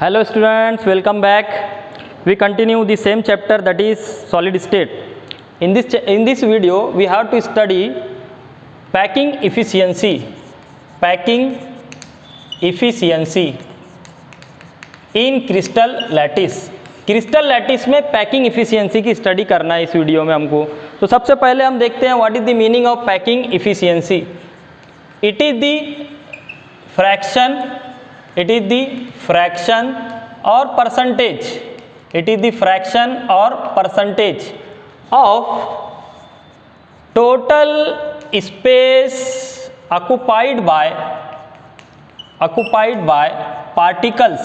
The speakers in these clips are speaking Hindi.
Hello students, welcome back. We continue the same chapter, that is solid state. In this video we have to study packing efficiency in crystal lattice. Crystal lattice में पैकिंग इफिशियंसी की स्टडी करना है इस वीडियो में हमको। तो सबसे पहले हम देखते हैं what is the meaning of packing efficiency. It is the fraction और percentage of total space occupied by particles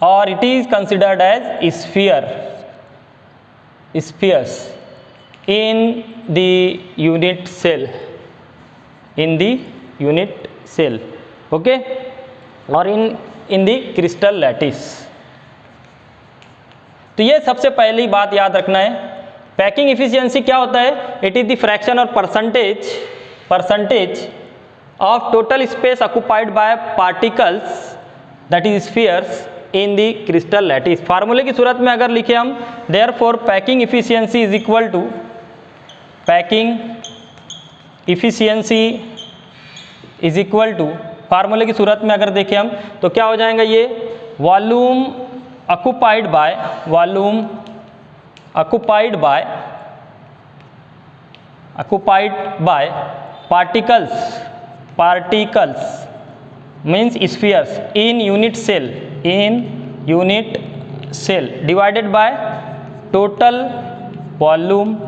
or it is considered as spheres in the unit cell, okay, or in the crystal lattice. तो ये सबसे पहली बात याद रखना है, पैकिंग इफिशियंसी क्या होता है। इट इज द फ्रैक्शन और percentage of total space occupied by particles that is spheres in the crystal lattice. फार्मूले की सूरत में अगर लिखे हम, therefore packing efficiency is equal to फार्मूले की सूरत में अगर देखें हम तो क्या हो जाएगा, ये volume occupied by particles means spheres in unit cell divided by total volume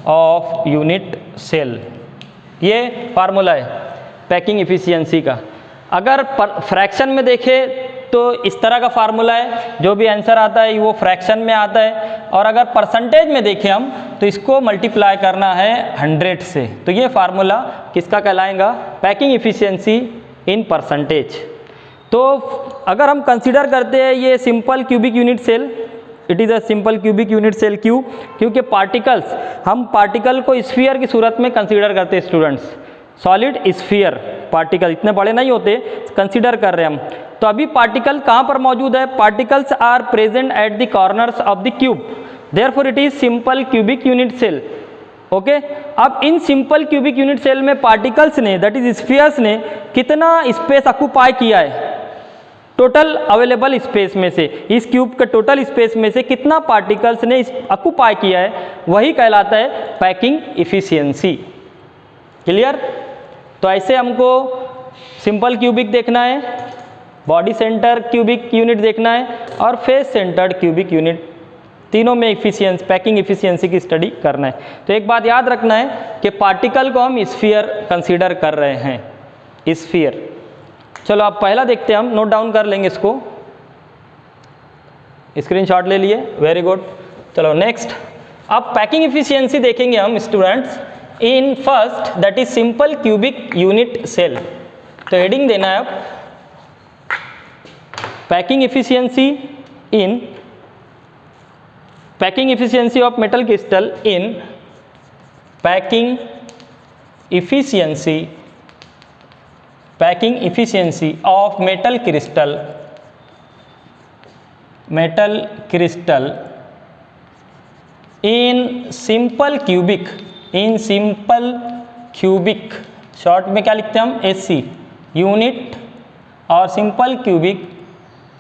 of unit cell। ये फार्मूला है पैकिंग इफिशियंसी का। अगर फ्रैक्शन में देखें तो इस तरह का फार्मूला है, जो भी आंसर आता है वो फ्रैक्शन में आता है, और अगर परसेंटेज में देखें हम तो इसको मल्टीप्लाई करना है 100 से। तो ये फार्मूला किसका कहलाएगा, पैकिंग इफिशियंसी इन परसेंटेज। तो अगर हम कंसीडर करते हैं ये simple cubic unit cell, it is a simple cubic unit cell, क्योंकि पार्टिकल्स, हम पार्टिकल को स्फीयर की सूरत में कंसीडर करते हैं स्टूडेंट्स, सॉलिड स्फीयर पार्टिकल इतने बड़े नहीं होते, कंसीडर कर रहे हैं हम। तो अभी पार्टिकल कहाँ पर मौजूद है, particles are present at the corners of the cube, therefore it is simple cubic unit cell, okay. अब in simple cubic unit cell में पार्टिकल्स ने, दैट इज स्फीयर्स ने कितना स्पेस ऑक्युपाई किया है, टोटल अवेलेबल स्पेस में से, इस क्यूब के टोटल स्पेस में से कितना पार्टिकल्स ने ऑक्युपाई किया है, वही कहलाता है पैकिंग इफिशियंसी। क्लियर। तो ऐसे हमको सिंपल क्यूबिक देखना है, बॉडी सेंटर क्यूबिक यूनिट देखना है, और फेस सेंटर्ड क्यूबिक यूनिट, तीनों में पैकिंग इफिशियंसी की स्टडी करना है। तो एक बात याद रखना है कि पार्टिकल को हम स्फीयर कंसीडर कर रहे हैं, स्फीयर। चलो अब पहला देखते हैं, हम नोट डाउन कर लेंगे इसको, स्क्रीनशॉट ले लिए, वेरी गुड। चलो नेक्स्ट, अब पैकिंग इफिशियंसी देखेंगे हम students in first, that is simple cubic unit cell. तो हेडिंग देना है अब packing efficiency of metal crystal in packing efficiency of metal crystal in simple cubic, short में क्या लिखते हैं हम, SC यूनिट, और simple cubic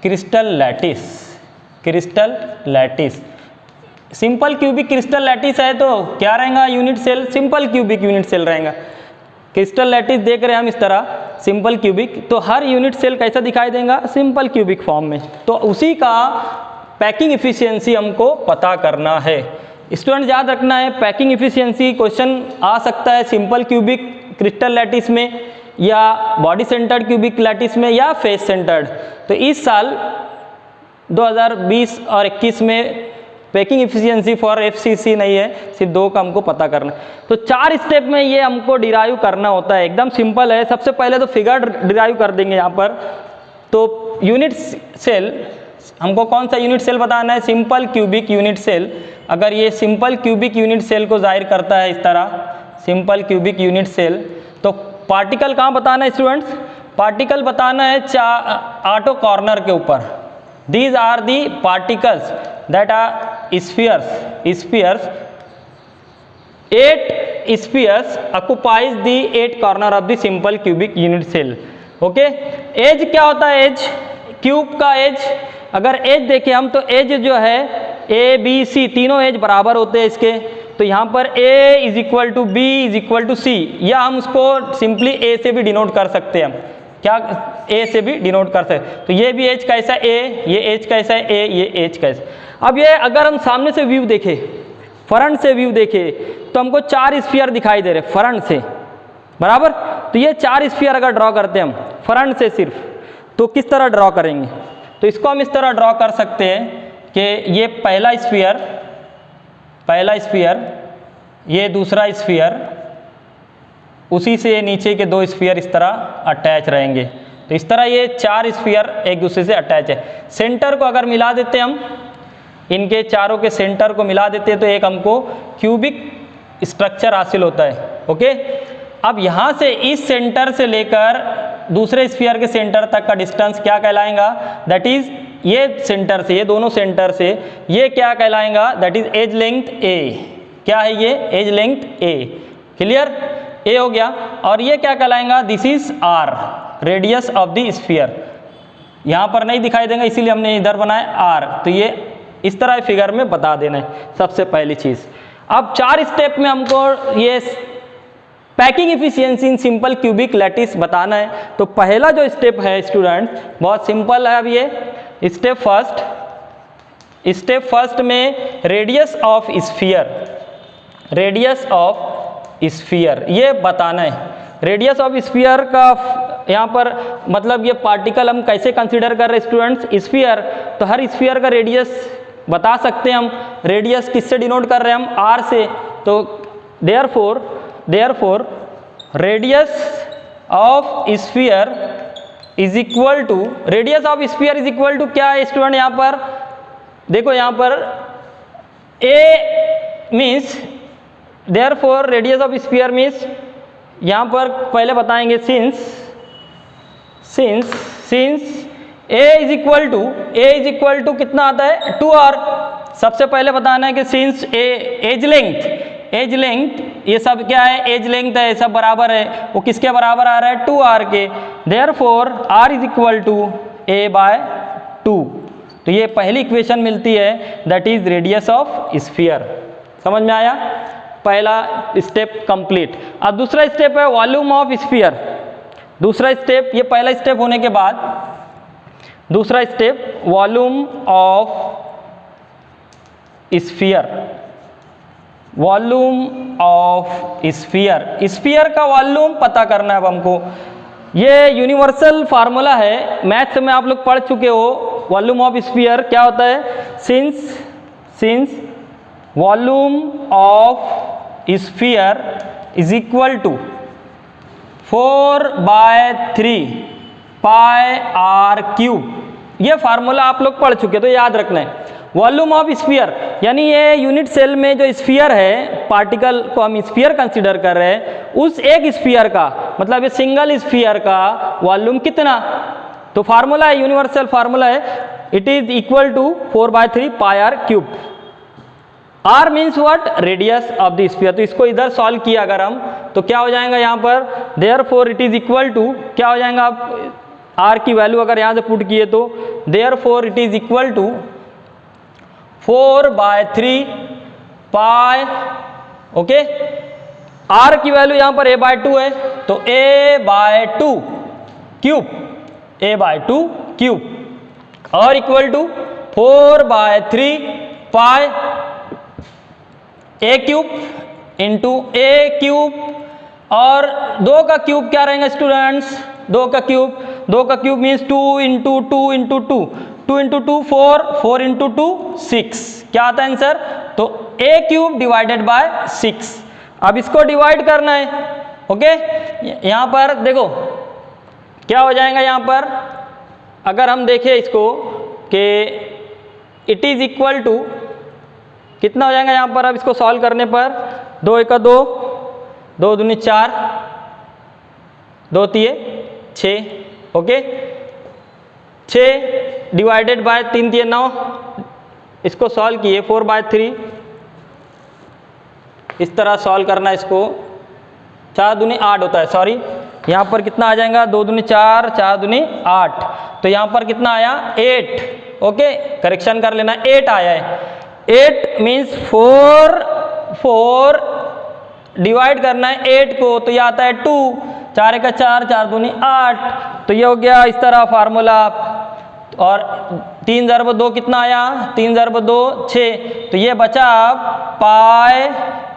crystal lattice. Simple cubic crystal lattice है तो क्या रहेगा, unit cell, simple cubic unit cell रहेगा। क्रिस्टल लैटिस देख रहे हैं हम इस तरह, सिंपल क्यूबिक, तो हर यूनिट सेल कैसा दिखाई देगा, सिंपल क्यूबिक फॉर्म में। तो उसी का पैकिंग इफिशियंसी हमको पता करना है। स्टूडेंट याद रखना है, पैकिंग इफिशियंसी क्वेश्चन आ सकता है सिंपल क्यूबिक क्रिस्टल लैटिस में, या बॉडी सेंटर्ड क्यूबिक लैटिस में, या फेस सेंटर्ड। तो इस साल 2020 और 21 में पैकिंग इफिशियंसी फॉर FCC नहीं है, सिर्फ 2 का हमको पता करना है। तो 4 स्टेप में ये हमको डिराइव करना होता है, एकदम सिंपल है। सबसे पहले तो फिगर डिराइव कर देंगे यहाँ पर। तो यूनिट सेल हमको कौन सा यूनिट सेल बताना है, सिंपल क्यूबिक यूनिट सेल। अगर ये सिंपल क्यूबिक यूनिट सेल को जाहिर करता है इस तरह, सिंपल क्यूबिक यूनिट सेल, तो पार्टिकल कहाँ बताना है स्टूडेंट्स? पार्टिकल बताना है ऑटो कॉर्नर के ऊपर। These are the particles that are spheres 8 spheres occupies the 8 corner of the simple cubic unit cell। Okay, edge क्या होता है? एज क्यूब का एज, अगर एज देखें हम तो एज जो है ए बी सी तीनों एज बराबर होते हैं इसके, तो यहाँ पर a is equal to b is equal to c, या हम उसको सिंपली a से भी डिनोट कर सकते हैं। हम क्या a से भी डिनोट कर सकते हैं। तो ये भी एज कैसा है a, ये एज कैसा है a, ये एज कैसा। अब ये अगर हम सामने से व्यू देखें, फ्रंट से व्यू देखें, तो हमको 4 स्फीयर दिखाई दे रहे फ्रंट से, बराबर। तो ये 4 स्फीयर अगर ड्रॉ करते हैं हम फ्रंट से सिर्फ, तो किस तरह ड्रॉ करेंगे? तो इसको हम इस तरह ड्रॉ कर सकते हैं कि ये पहला स्फीयर, ये दूसरा स्फीयर, उसी से नीचे के 2 स्फीयर इस तरह अटैच रहेंगे। तो इस तरह ये 4 स्फीयर एक दूसरे से अटैच है। सेंटर को अगर मिला देते हम, इनके चारों के सेंटर को मिला देते हैं, तो एक हमको क्यूबिक स्ट्रक्चर हासिल होता है। ओके, अब यहाँ से इस सेंटर से लेकर दूसरे स्फीयर के सेंटर तक का डिस्टेंस क्या कहलाएगा? दैट इज ये सेंटर से, ये दोनों सेंटर से ये क्या कहलाएगा? That is edge length a. क्या है ये? Edge length a. Clear? A हो गया। और ये क्या कहलाएगा? This is r, radius of the sphere. यहाँ पर नहीं दिखाई देगा इसीलिए हमने इधर बनाया आर। तो ये इस तरह फिगर में बता देना है सबसे पहली चीज़। अब 4 स्टेप में हमको ये packing efficiency in simple cubic lattice बताना है। तो पहला जो स्टेप है स्टूडेंट बहुत सिंपल है। अब ये स्टेप फर्स्ट में रेडियस ऑफ स्फीयर ये बताना है। रेडियस ऑफ स्फीयर का यहाँ पर मतलब ये पार्टिकल हम कैसे कंसीडर कर रहे हैं स्टूडेंट्स? स्फीयर, तो हर स्फीयर का रेडियस बता सकते हैं हम। रेडियस किससे डिनोट कर रहे हैं हम? आर से। तो therefore radius of sphere is equal to, radius of sphere is equal to क्या है स्टूडेंट? यहाँ पर देखो, यहाँ पर a means, therefore radius of sphere means, यहाँ पर पहले बताएंगे since a is equal to कितना आता है? 2r। सबसे पहले बताना है कि सिंस एज लेंथ ये सब क्या है? एज लेंथ है, सब बराबर है। वो किसके बराबर आ रहा है? 2r के। Therefore r is equal to a/2। तो ये पहली इक्वेशन मिलती है, that is radius of sphere. समझ में आया? पहला स्टेप कंप्लीट। अब दूसरा स्टेप है वॉल्यूम ऑफ स्फीयर। दूसरा स्टेप, ये पहला स्टेप होने के बाद दूसरा step volume of sphere. Sphere का वॉल्यूम पता करना है अब हमको। ये यूनिवर्सल फार्मूला है, मैथ्स में आप लोग पढ़ चुके हो। वॉल्यूम ऑफ स्फीयर क्या होता है? Since volume of sphere is equal to 4/3 pi r cube. ये फार्मूला आप लोग पढ़ चुके, तो याद रखना है। वॉल्यूम ऑफ स्फीयर यानी ये यूनिट सेल में जो स्फीयर है, पार्टिकल को हम स्फीयर कंसीडर कर रहे हैं, उस एक स्फीयर का मतलब ये सिंगल स्फीयर का वॉल्यूम कितना? तो फार्मूला है, यूनिवर्सल फार्मूला है, it is equal to 4/3 pi r cube. R means what? Radius of the sphere. तो इसको इधर सॉल्व किया अगर हम, तो क्या हो जाएगा यहाँ पर? Therefore it is equal to क्या हो जाएगा? आप आर की वैल्यू अगर यहाँ से पुट किए तो therefore it is equal to 4/3 pi. Okay, r की वैल्यू यहाँ पर a/2 है, तो a/2 क्यूब और equal to 4/3 pi a cube into a cube. और 2 का क्यूब क्या रहेगा स्टूडेंट्स? 2 का cube means 2 into 2 into 2, 2 into 2 4, 4 into 2 6। क्या आता है आंसर? तो a क्यूब डिवाइडेड बाय 6। अब इसको डिवाइड करना है। ओके, यहाँ पर देखो क्या हो जाएगा। यहाँ पर अगर हम देखें इसको कि इट इज इक्वल टू कितना हो जाएगा यहाँ पर? अब इसको सॉल्व करने पर 2 × 2, 2 दूनी 4, 2 तिये 6, ओके। 6 डिवाइडेड बाय 3 तिये 9, इसको सॉल्व किए 4/3, इस तरह सॉल्व करना इसको। 4 दूनी 8 होता है, सॉरी यहाँ पर कितना आ जाएगा, 2 दूनी 4, 4 दूनी 8, तो यहाँ पर कितना आया 8, ओके। करेक्शन कर लेना, 8 आया है। 8 मीन्स 4 डिवाइड करना है 8 को, तो ये आता है 2, 4 का 4, 4 दूनी 8, तो ये हो गया इस तरह फार्मूला। और 3 ज़रब 2 कितना आया, 3 ज़रब 2 6, तो ये बचा पाई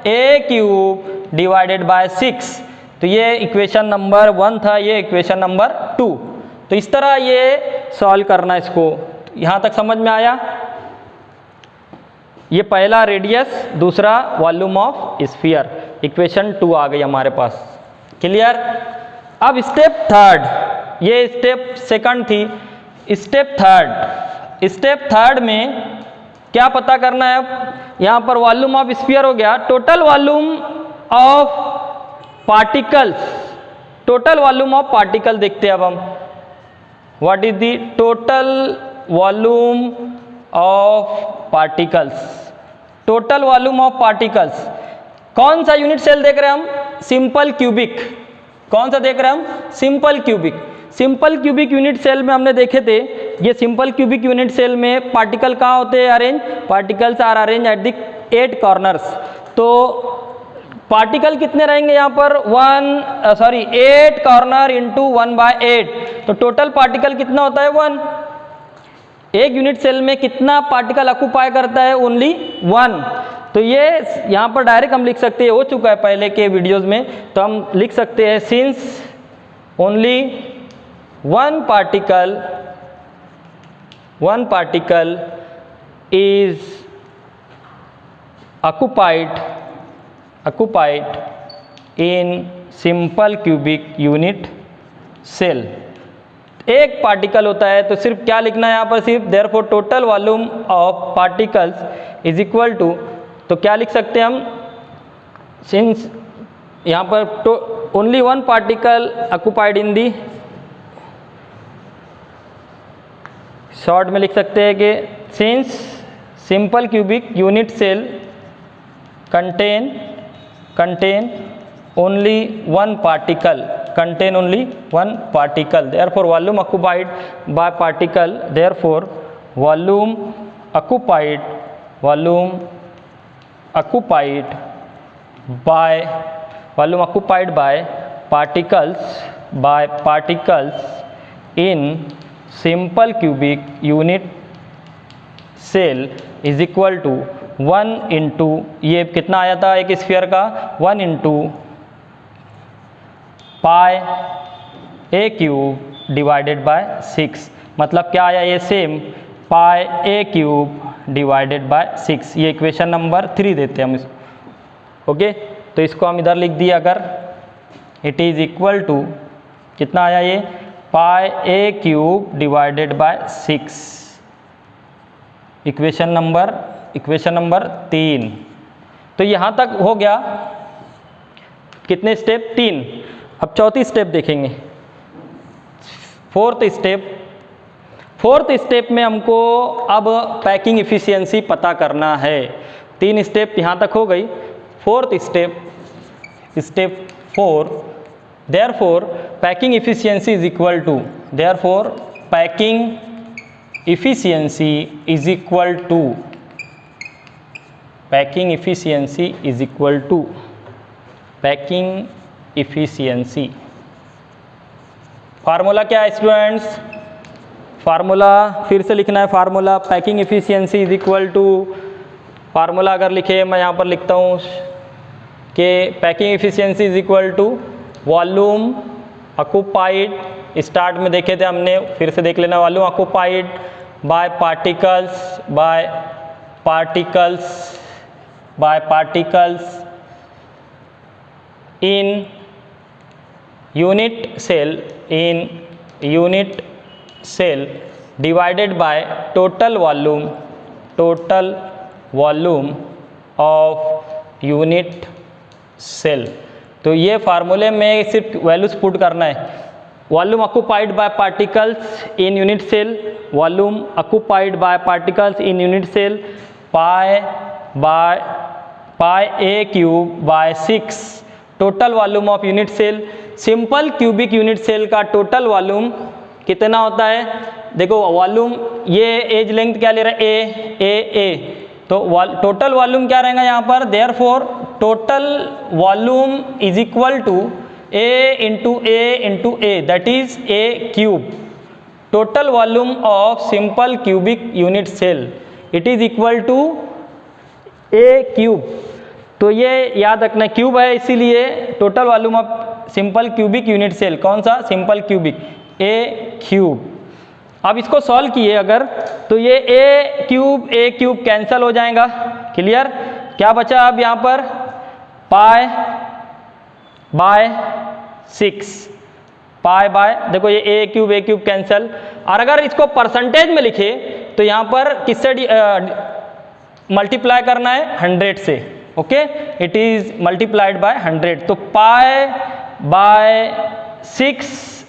ए क्यूब डिवाइडेड बाय 6, तो ये इक्वेशन नंबर 1 था, ये इक्वेशन नंबर 2। तो इस तरह ये सॉल्व करना इसको। यहाँ तक समझ में आया? ये पहला रेडियस, दूसरा वॉल्यूम ऑफ स्फीयर, इक्वेशन 2 आ गई हमारे पास। क्लियर? अब स्टेप थर्ड, ये स्टेप सेकंड थी, स्टेप थर्ड में क्या पता करना है? यहाँ पर वॉल्यूम ऑफ स्फीयर हो गया, total volume of particles, total volume of particle देखते हैं अब हम। What is the total volume of particles? Total volume of particles कौन सा यूनिट सेल देख रहे हैं हम? Simple cubic. कौन सा देख रहे हैं हम? Simple cubic. Simple cubic unit cell में हमने देखे थे, ये सिंपल क्यूबिक यूनिट सेल में पार्टिकल कहाँ होते हैं arrange? Particles are arrange at the 8 corners. तो पार्टिकल कितने रहेंगे यहाँ पर? 8 कॉर्नर इंटू 1/8, तो टोटल पार्टिकल कितना होता है? 1। एक यूनिट सेल में कितना पार्टिकल ऑक्यूपाई करता है? ओनली 1। तो ये यहाँ पर डायरेक्ट हम लिख सकते हैं, हो चुका है पहले के वीडियोस में, तो हम लिख सकते हैं since only one particle is occupied in simple cubic unit cell। एक पार्टिकल होता है, तो सिर्फ क्या लिखना है यहाँ पर? सिर्फ therefore total volume of particles is equal to, तो क्या लिख सकते हैं हम? सिंस यहाँ पर only 1 particle occupied in the, short में लिख सकते हैं कि since simple cubic unit cell contain only 1 particle, therefore volume occupied by particle, therefore volume occupied by particles in simple cubic unit cell is equal to 1 into, ये कितना आया था एक स्फीयर का? 1 into pi A cube divided by 6, मतलब क्या आया ये? Same pi A cube divided by 6। ये इक्वेशन नंबर 3 देते हैं हम इसको, ओके। तो इसको हम इधर लिख दिए, अगर इट इज इक्वल टू कितना आया ये? Pi A cube divided by 6, equation number 3। तो यहाँ तक हो गया कितने स्टेप? 3। अब चौथी स्टेप देखेंगे, फोर्थ स्टेप में हमको अब पैकिंग इफिशियंसी पता करना है। 3 स्टेप यहाँ तक हो गई। Fourth step 4, therefore packing efficiency is equal to, packing efficiency is equal to formula क्या है स्टूडेंट्स? फार्मूला फिर से लिखना है। Formula packing efficiency is equal to, formula अगर लिखे मैं यहाँ पर लिखता हूँ कि packing efficiency is equal to volume occupied, start में देखे थे हमने, फिर से देख लेना, volume occupied by particles in unit cell divided by total volume of unit cell. तो ये फार्मूले में सिर्फ वैल्यूज पुट करना है। Volume occupied by particles in unit cell, volume occupied by particles in unit cell pi A cube by 6 total volume of unit cell. Simple cubic unit cell का टोटल वॉल्यूम कितना होता है? देखो वॉल्यूम, ये एज लेंथ क्या ले रहा है? ए, तो टोटल वॉल्यूम क्या रहेगा यहाँ पर? Therefore total volume is equal to A into A that is A cube. Total volume of simple cubic unit cell it is equal to A cube. तो ये याद रखना, क्यूब है इसीलिए total volume of simple cubic unit cell कौन सा? Simple cubic, A cube. अब इसको सॉल्व किए अगर, तो ये ए क्यूब कैंसिल हो जाएगा। क्लियर? क्या बचा अब यहाँ पर? पाई बाय 6, पाई बाय, देखो ये ए क्यूब कैंसिल। और अगर इसको परसेंटेज में लिखे तो यहाँ पर किससे मल्टीप्लाई करना है? 100 से। Okay, it is multiplied by 100। तो पाई बाय 6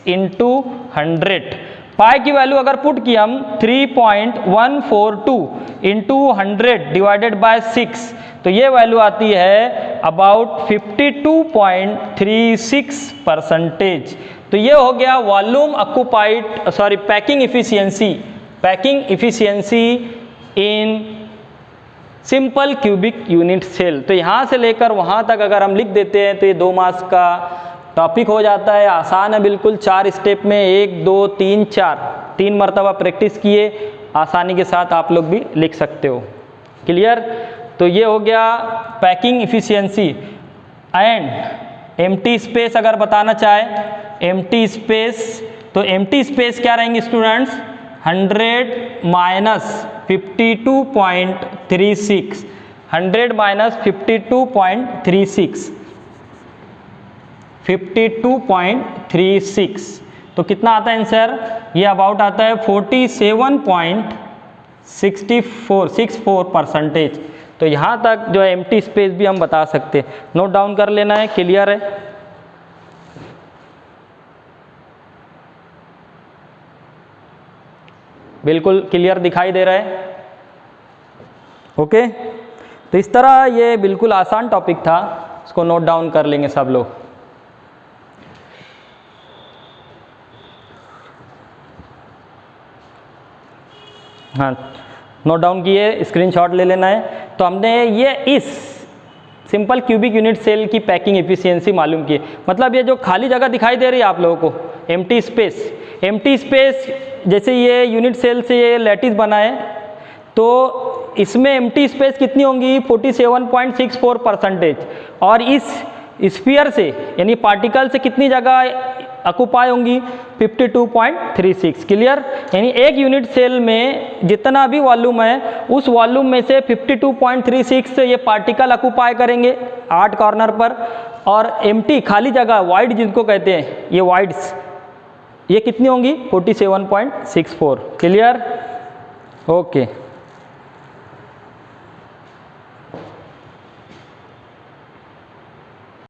इंटू 100। पाई की वैल्यू अगर पुट किया हम 3.142 इंटू 100 डिवाइडेड बाय 6, तो ये वैल्यू आती है अबाउट 52.36%। तो ये हो गया volume occupied, sorry packing efficiency in simple cubic unit cell. तो यहाँ से लेकर वहाँ तक अगर हम लिख देते हैं तो ये 2 मार्क्स का टॉपिक हो जाता है। आसान है बिल्कुल, 4 स्टेप में 1 2 3 4 3 मरतबा प्रैक्टिस किए, आसानी के साथ आप लोग भी लिख सकते हो। क्लियर? तो ये हो गया packing efficiency. And empty space अगर बताना चाहे, एम्प्टी स्पेस, तो एम्प्टी स्पेस क्या रहेंगे स्टूडेंट्स? 100 माइनस 52.36, 100 माइनस 52.36, तो कितना आता है आंसर? ये अबाउट आता है 47.64%। तो यहाँ तक जो है एम्प्टी स्पेस भी हम बता सकते हैं। नोट डाउन कर लेना है। क्लियर है? बिल्कुल क्लियर दिखाई दे रहा है? ओके, तो इस तरह ये बिल्कुल आसान टॉपिक था, इसको नोट डाउन कर लेंगे सब लोग। हाँ, नोट डाउन किए, स्क्रीनशॉट ले लेना है। तो हमने ये इस सिंपल क्यूबिक यूनिट सेल की पैकिंग एफिशिएंसी मालूम की। मतलब ये जो खाली जगह दिखाई दे रही है आप लोगों को, एम्प्टी स्पेस, जैसे ये यूनिट सेल से ये लैटिस बना है, तो इसमें एम्प्टी स्पेस कितनी होंगी? 47.64%। और इस स्फीयर से यानी पार्टिकल से कितनी जगह ऑक्यूपाई होंगी? 52.36। क्लियर? यानी एक यूनिट सेल में जितना भी वॉल्यूम है उस वॉल्यूम में से 52.36 ये पार्टिकल ऑक्यूपाई करेंगे 8 कॉर्नर पर, और एम्प्टी खाली जगह वाइड जिनको कहते हैं, ये वाइड्स, ये कितनी होंगी? 47.64। क्लियर? ओके।